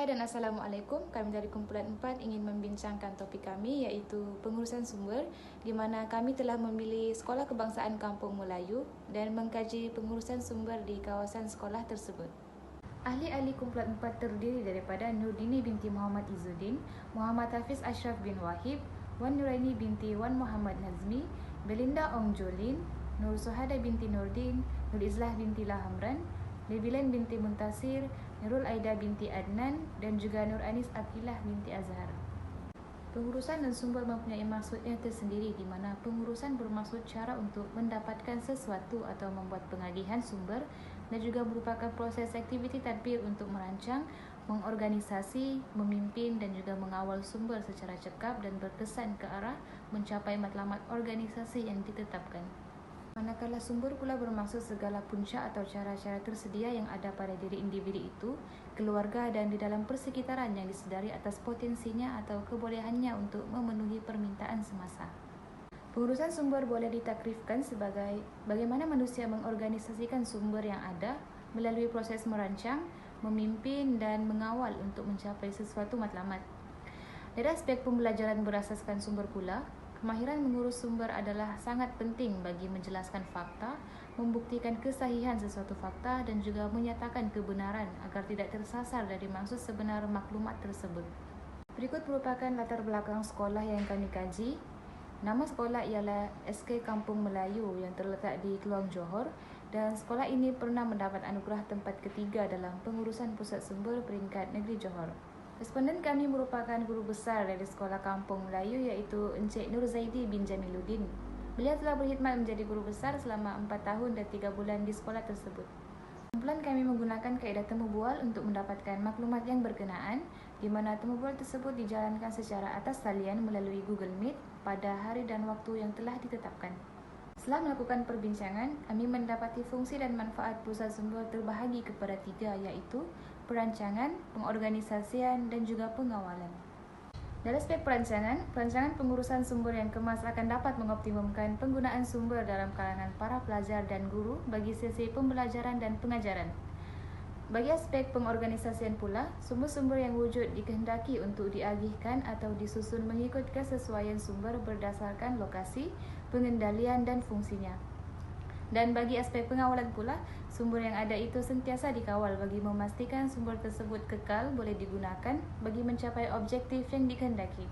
Hai dan Assalamualaikum, kami dari kumpulan 4 ingin membincangkan topik kami iaitu pengurusan sumber, di mana kami telah memilih Sekolah Kebangsaan Kampung Melayu dan mengkaji pengurusan sumber di kawasan sekolah tersebut. Ahli-ahli kumpulan 4 terdiri daripada Nurdini binti Muhammad Izzuddin, Muhammad Hafiz Ashraf bin Wahib, Wan Nuraini binti Wan Muhammad Nazmi, Belinda Ong Jolin, Nur Suhada binti Nurdin, Nur Izlah binti Lahamran, Levilen binti Muntasir, Nurul Aida binti Adnan dan juga Nur Anis Aqilah binti Azhar. Pengurusan dan sumber mempunyai maksudnya tersendiri, di mana pengurusan bermaksud cara untuk mendapatkan sesuatu atau membuat pengagihan sumber dan juga merupakan proses aktiviti tadbir untuk merancang, mengorganisasi, memimpin dan juga mengawal sumber secara cekap dan berkesan ke arah mencapai matlamat organisasi yang ditetapkan. Manakala sumber pula bermaksud segala punca atau cara-cara tersedia yang ada pada diri individu itu, keluarga dan di dalam persekitaran yang disedari atas potensinya atau kebolehannya untuk memenuhi permintaan semasa. Pengurusan sumber boleh ditakrifkan sebagai bagaimana manusia mengorganisasikan sumber yang ada melalui proses merancang, memimpin dan mengawal untuk mencapai sesuatu matlamat. Dari aspek pembelajaran berasaskan sumber pula, kemahiran mengurus sumber adalah sangat penting bagi menjelaskan fakta, membuktikan kesahihan sesuatu fakta dan juga menyatakan kebenaran agar tidak tersasar dari maksud sebenar maklumat tersebut. Berikut merupakan latar belakang sekolah yang kami kaji. Nama sekolah ialah SK Kampung Melayu yang terletak di Keluang Johor dan sekolah ini pernah mendapat anugerah tempat ketiga dalam pengurusan pusat sumber peringkat negeri Johor. Responden kami merupakan guru besar dari Sekolah Kampung Melayu iaitu Encik Nur Zaidi bin Jamiluddin. Beliau telah berkhidmat menjadi guru besar selama 4 tahun dan 3 bulan di sekolah tersebut. Kumpulan kami menggunakan kaedah temu bual untuk mendapatkan maklumat yang berkenaan, di mana temu bual tersebut dijalankan secara atas talian melalui Google Meet pada hari dan waktu yang telah ditetapkan. Setelah melakukan perbincangan, kami mendapati fungsi dan manfaat pusat sumber terbahagi kepada 3 iaitu perancangan, pengorganisasian dan juga pengawalan. Dari aspek perancangan pengurusan sumber yang kemas akan dapat mengoptimumkan penggunaan sumber dalam kalangan para pelajar dan guru bagi sesi pembelajaran dan pengajaran. Bagi aspek pengorganisasian pula, sumber-sumber yang wujud dikehendaki untuk diagihkan atau disusun mengikut kesesuaian sumber berdasarkan lokasi, pengendalian dan fungsinya. Dan bagi aspek pengawalan pula, sumber yang ada itu sentiasa dikawal bagi memastikan sumber tersebut kekal boleh digunakan bagi mencapai objektif yang dikehendaki.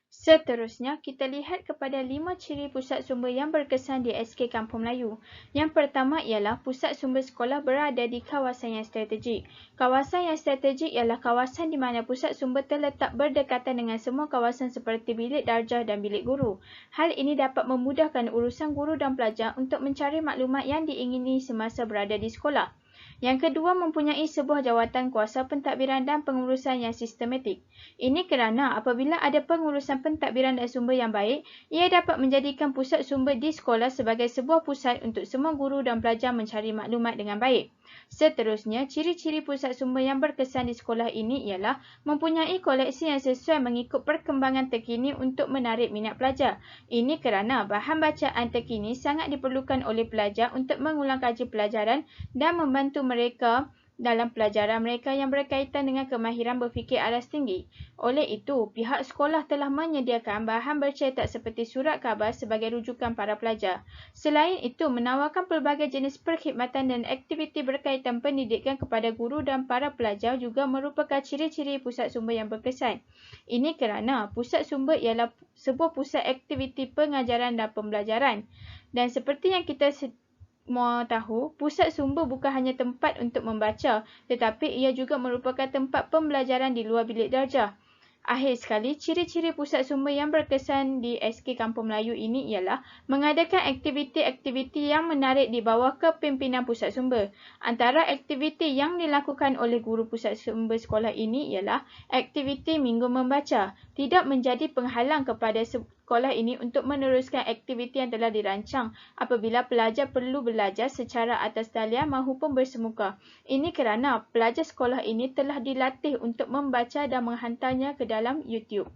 Seterusnya, kita lihat kepada 5 ciri pusat sumber yang berkesan di SK Kampung Melayu. Yang pertama ialah pusat sumber sekolah berada di kawasan yang strategik. Kawasan yang strategik ialah kawasan di mana pusat sumber terletak berdekatan dengan semua kawasan seperti bilik darjah dan bilik guru. Hal ini dapat memudahkan urusan guru dan pelajar untuk mencari maklumat yang diingini semasa berada di sekolah. Yang kedua, mempunyai sebuah jawatan kuasa pentadbiran dan pengurusan yang sistematik. Ini kerana apabila ada pengurusan pentadbiran dan sumber yang baik, ia dapat menjadikan pusat sumber di sekolah sebagai sebuah pusat untuk semua guru dan pelajar mencari maklumat dengan baik. Seterusnya, ciri-ciri pusat sumber yang berkesan di sekolah ini ialah mempunyai koleksi yang sesuai mengikut perkembangan terkini untuk menarik minat pelajar. Ini kerana bahan bacaan terkini sangat diperlukan oleh pelajar untuk mengulang kaji pelajaran dan membantu mereka dalam pelajaran mereka yang berkaitan dengan kemahiran berfikir aras tinggi. Oleh itu, pihak sekolah telah menyediakan bahan bercetak seperti surat khabar sebagai rujukan para pelajar. Selain itu, menawarkan pelbagai jenis perkhidmatan dan aktiviti berkaitan pendidikan kepada guru dan para pelajar juga merupakan ciri-ciri pusat sumber yang berkesan. Ini kerana pusat sumber ialah sebuah pusat aktiviti pengajaran dan pembelajaran. Dan seperti yang kita semua tahu, pusat sumber bukan hanya tempat untuk membaca, tetapi ia juga merupakan tempat pembelajaran di luar bilik darjah. Akhir sekali, ciri-ciri pusat sumber yang berkesan di SK Kampung Melayu ini ialah mengadakan aktiviti-aktiviti yang menarik di bawah kepimpinan pusat sumber. Antara aktiviti yang dilakukan oleh guru pusat sumber sekolah ini ialah aktiviti Minggu Membaca. Tidak menjadi penghalang kepada sekolah ini untuk meneruskan aktiviti yang telah dirancang apabila pelajar perlu belajar secara atas talian maupun bersemuka. Ini kerana pelajar sekolah ini telah dilatih untuk membaca dan menghantarnya ke dalam YouTube.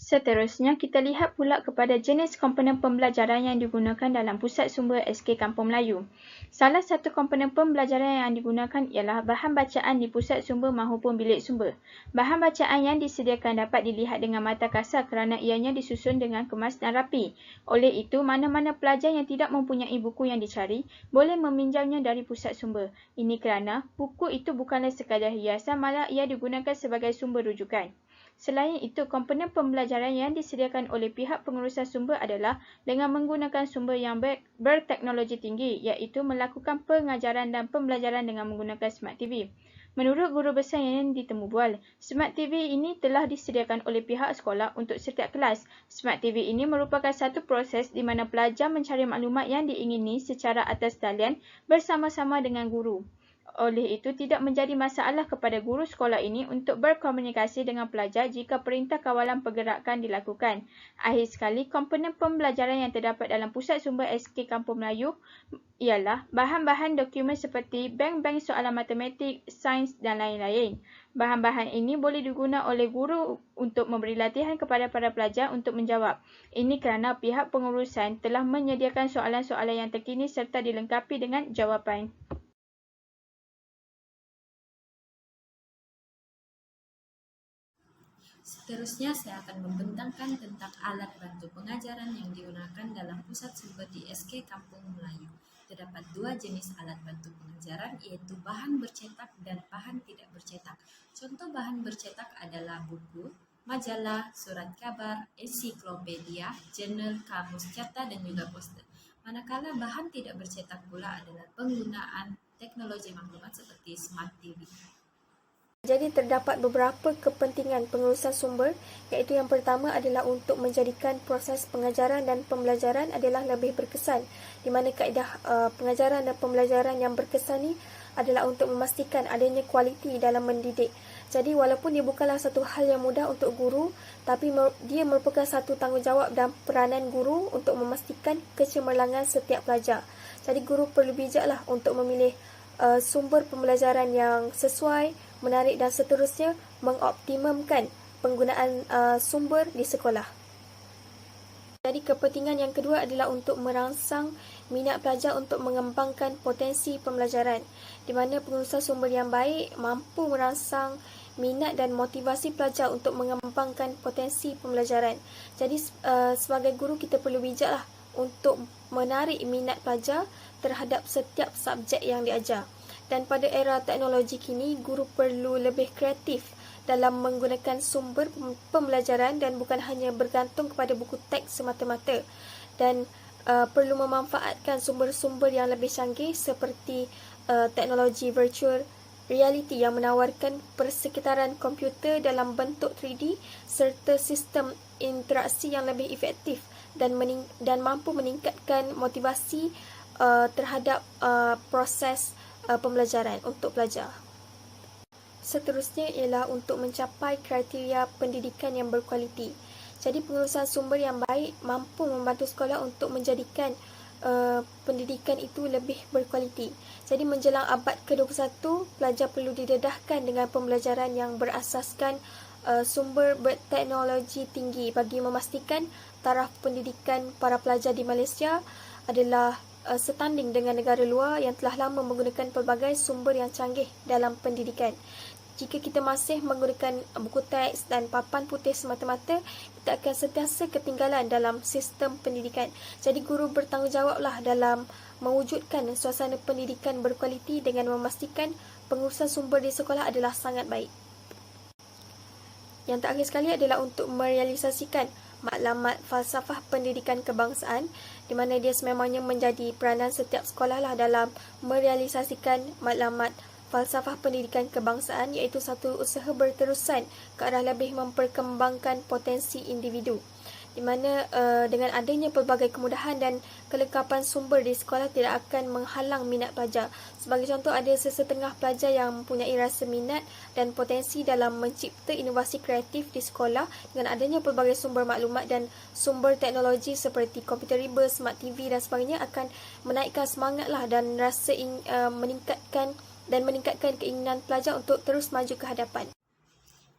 Seterusnya, kita lihat pula kepada jenis komponen pembelajaran yang digunakan dalam Pusat Sumber SK Kampung Melayu. Salah satu komponen pembelajaran yang digunakan ialah bahan bacaan di Pusat Sumber maupun bilik sumber. Bahan bacaan yang disediakan dapat dilihat dengan mata kasar kerana ianya disusun dengan kemas dan rapi. Oleh itu, mana-mana pelajar yang tidak mempunyai buku yang dicari, boleh meminjamnya dari Pusat Sumber. Ini kerana buku itu bukanlah sekadar hiasan, malah ia digunakan sebagai sumber rujukan. Selain itu, komponen pembelajaran yang disediakan oleh pihak pengurusan sumber adalah dengan menggunakan sumber yang berteknologi tinggi, iaitu melakukan pengajaran dan pembelajaran dengan menggunakan Smart TV. Menurut guru besar yang ditemu bual, Smart TV ini telah disediakan oleh pihak sekolah untuk setiap kelas. Smart TV ini merupakan satu proses di mana pelajar mencari maklumat yang diingini secara atas talian bersama-sama dengan guru. Oleh itu, tidak menjadi masalah kepada guru sekolah ini untuk berkomunikasi dengan pelajar jika perintah kawalan pergerakan dilakukan. Akhir sekali, komponen pembelajaran yang terdapat dalam Pusat Sumber SK Kampung Melayu ialah bahan-bahan dokumen seperti bank-bank soalan matematik, sains dan lain-lain. Bahan-bahan ini boleh digunakan oleh guru untuk memberi latihan kepada para pelajar untuk menjawab. Ini kerana pihak pengurusan telah menyediakan soalan-soalan yang terkini serta dilengkapi dengan jawapan. Seterusnya, saya akan membentangkan tentang alat bantu pengajaran yang digunakan dalam pusat sumber di SK Kampung Melayu. Terdapat dua jenis alat bantu pengajaran, iaitu bahan bercetak dan bahan tidak bercetak. Contoh bahan bercetak adalah buku, majalah, surat kabar, ensiklopedia, jurnal, kamus, carta dan juga poster. Manakala bahan tidak bercetak pula adalah penggunaan teknologi maklumat seperti Smart TV. Jadi terdapat beberapa kepentingan pengurusan sumber, iaitu yang pertama adalah untuk menjadikan proses pengajaran dan pembelajaran adalah lebih berkesan, di mana kaedah pengajaran dan pembelajaran yang berkesan ni adalah untuk memastikan adanya kualiti dalam mendidik. Jadi walaupun dia bukanlah satu hal yang mudah untuk guru, tapi dia merupakan satu tanggungjawab dan peranan guru untuk memastikan kecemerlangan setiap pelajar. Jadi guru perlu bijaklah untuk memilih sumber pembelajaran yang sesuai, menarik dan seterusnya, mengoptimumkan penggunaan sumber di sekolah. Jadi kepentingan yang kedua adalah untuk merangsang minat pelajar untuk mengembangkan potensi pembelajaran, di mana pengurusan sumber yang baik mampu merangsang minat dan motivasi pelajar untuk mengembangkan potensi pembelajaran. Jadi sebagai guru kita perlu bijaklah untuk menarik minat pelajar terhadap setiap subjek yang diajar. Dan pada era teknologi kini, guru perlu lebih kreatif dalam menggunakan sumber pembelajaran dan bukan hanya bergantung kepada buku teks semata-mata. Dan perlu memanfaatkan sumber-sumber yang lebih canggih seperti teknologi virtual reality yang menawarkan persekitaran komputer dalam bentuk 3D serta sistem interaksi yang lebih efektif dan mampu meningkatkan motivasi terhadap proses pembelajaran untuk pelajar. Seterusnya ialah untuk mencapai kriteria pendidikan yang berkualiti. Jadi pengurusan sumber yang baik mampu membantu sekolah untuk menjadikan pendidikan itu lebih berkualiti. Jadi menjelang abad ke-21, pelajar perlu didedahkan dengan pembelajaran yang berasaskan sumber berteknologi tinggi bagi memastikan taraf pendidikan para pelajar di Malaysia adalah setanding dengan negara luar yang telah lama menggunakan pelbagai sumber yang canggih dalam pendidikan. Jika kita masih menggunakan buku teks dan papan putih semata-mata, kita akan sentiasa ketinggalan dalam sistem pendidikan. Jadi guru bertanggungjawablah dalam mewujudkan suasana pendidikan berkualiti dengan memastikan pengurusan sumber di sekolah adalah sangat baik. Yang terakhir sekali adalah untuk merealisasikan maklumat falsafah pendidikan kebangsaan, di mana dia sememangnya menjadi peranan setiap sekolah lah dalam merealisasikan maklumat falsafah pendidikan kebangsaan, iaitu satu usaha berterusan ke arah lebih memperkembangkan potensi individu, di mana dengan adanya pelbagai kemudahan dan kelengkapan sumber di sekolah tidak akan menghalang minat pelajar. Sebagai contoh, ada sesetengah pelajar yang mempunyai rasa minat dan potensi dalam mencipta inovasi kreatif di sekolah. Dengan adanya pelbagai sumber maklumat dan sumber teknologi seperti komputer riba, smart TV dan sebagainya akan menaikkan semangatlah dan rasa meningkatkan keinginan pelajar untuk terus maju ke hadapan.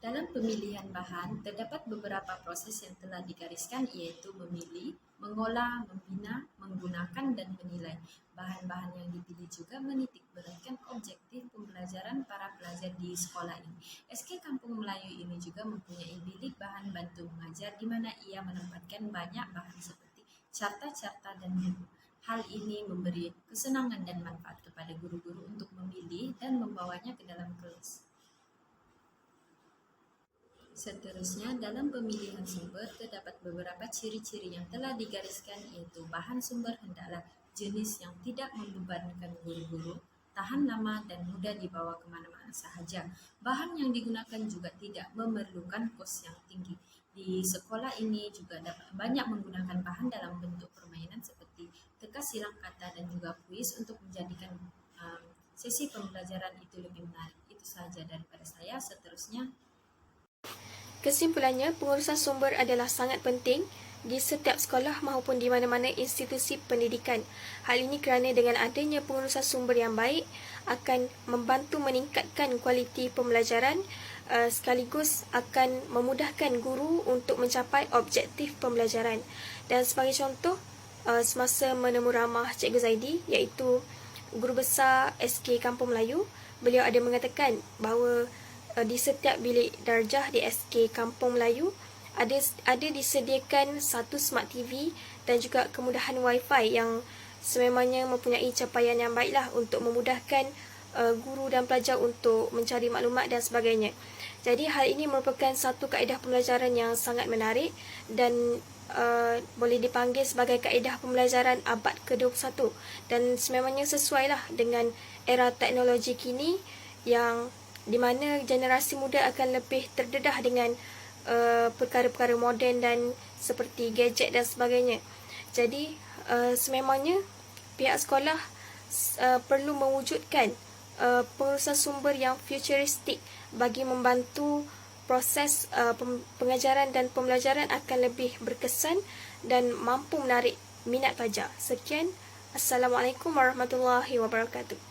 Dalam pemilihan bahan, terdapat beberapa proses yang telah digariskan yaitu memilih, mengolah, membina, menggunakan, dan menilai. Bahan-bahan yang dipilih juga menitik beratkan objektif pembelajaran para pelajar di sekolah ini. SK Kampung Melayu ini juga mempunyai bilik bahan bantu mengajar di mana ia menempatkan banyak bahan seperti carta-carta dan buku. Hal ini memberi kesenangan dan manfaat kepada guru-guru untuk memilih dan membawanya ke dalam kelas. Seterusnya, dalam pemilihan sumber terdapat beberapa ciri-ciri yang telah digariskan yaitu bahan sumber hendaklah jenis yang tidak membebankan guru-guru, tahan lama dan mudah dibawa kemana-mana sahaja. Bahan yang digunakan juga tidak memerlukan kos yang tinggi. Di sekolah ini juga dapat banyak menggunakan bahan dalam bentuk permainan seperti teka silang kata dan juga kuis untuk menjadikan sesi pembelajaran itu lebih menarik. Itu sahaja daripada saya. Seterusnya, kesimpulannya, pengurusan sumber adalah sangat penting di setiap sekolah maupun di mana-mana institusi pendidikan. Hal ini kerana dengan adanya pengurusan sumber yang baik akan membantu meningkatkan kualiti pembelajaran sekaligus akan memudahkan guru untuk mencapai objektif pembelajaran. Dan sebagai contoh, semasa menemu ramah Cikgu Zaidi iaitu Guru Besar SK Kampung Melayu, beliau ada mengatakan bahawa di setiap bilik darjah di SK Kampung Melayu ada disediakan satu smart TV dan juga kemudahan Wi-Fi yang sememangnya mempunyai capaian yang baiklah untuk memudahkan guru dan pelajar untuk mencari maklumat dan sebagainya. Jadi hal ini merupakan satu kaedah pembelajaran yang sangat menarik dan boleh dipanggil sebagai kaedah pembelajaran abad ke-21 dan sememangnya sesuailah dengan era teknologi kini yang di mana generasi muda akan lebih terdedah dengan perkara-perkara moden dan seperti gadget dan sebagainya. Jadi sememangnya pihak sekolah perlu mewujudkan pengurusan sumber yang futuristik bagi membantu proses pengajaran dan pembelajaran akan lebih berkesan dan mampu menarik minat pelajar. Sekian, Assalamualaikum warahmatullahi wabarakatuh.